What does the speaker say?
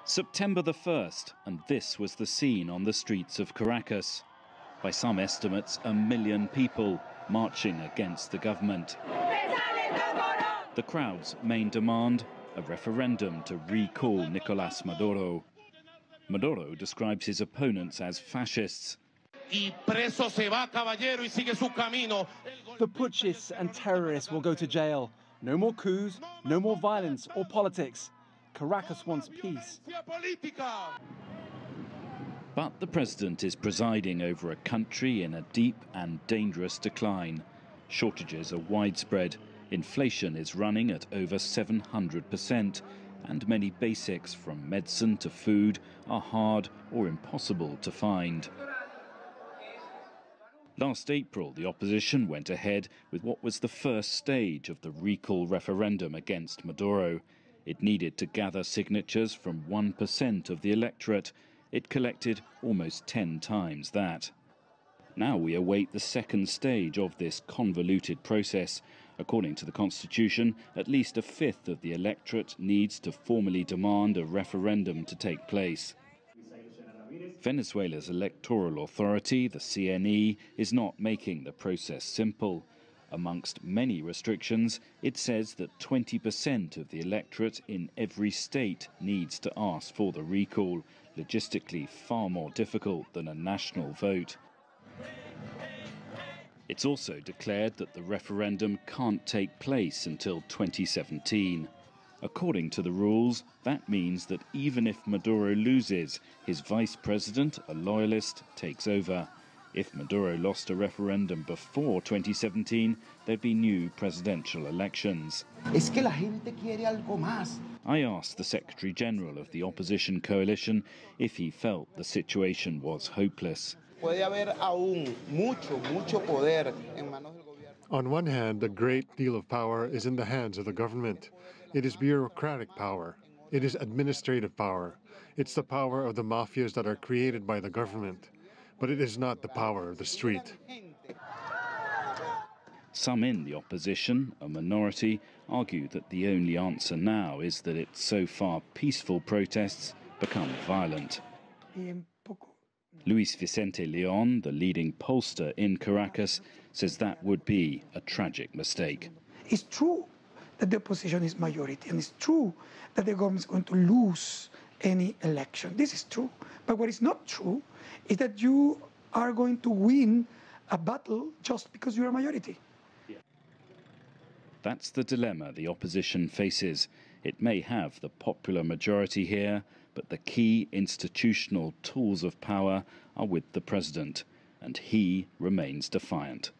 September the 1st, and this was the scene on the streets of Caracas. By some estimates, 1 million people marching against the government. The crowd's main demand, a referendum to recall Nicolas Maduro. Maduro describes his opponents as fascists. The putschists and terrorists will go to jail. No more coups, no more violence or politics. Caracas wants peace. But the president is presiding over a country in a deep and dangerous decline. Shortages are widespread. Inflation is running at over 700%. And many basics, from medicine to food, are hard or impossible to find. Last April, the opposition went ahead with what was the first stage of the recall referendum against Maduro. It needed to gather signatures from 1% of the electorate. It collected almost 10 times that. Now we await the second stage of this convoluted process. According to the Constitution, at least a fifth of the electorate needs to formally demand a referendum to take place. Venezuela's electoral authority, the CNE, is not making the process simple. Amongst many restrictions, it says that 20% of the electorate in every state needs to ask for the recall, logistically far more difficult than a national vote. It's also declared that the referendum can't take place until 2017. According to the rules, that means that even if Maduro loses, his vice president, a loyalist, takes over. If Maduro lost a referendum before 2017, there'd be new presidential elections. I asked the Secretary General of the opposition coalition if he felt the situation was hopeless. On one hand, a great deal of power is in the hands of the government. It is bureaucratic power. It is administrative power. It's the power of the mafias that are created by the government. But it is not the power of the street. Some in the opposition, a minority, argue that the only answer now is that its so far peaceful protests become violent. Luis Vicente Leon, the leading pollster in Caracas, says that would be a tragic mistake. It's true that the opposition is majority, and it's true that the government is going to lose any election. This is true. But what is not true is that you are going to win a battle just because you're a majority. That's the dilemma the opposition faces. It may have the popular majority here, but the key institutional tools of power are with the president, and he remains defiant.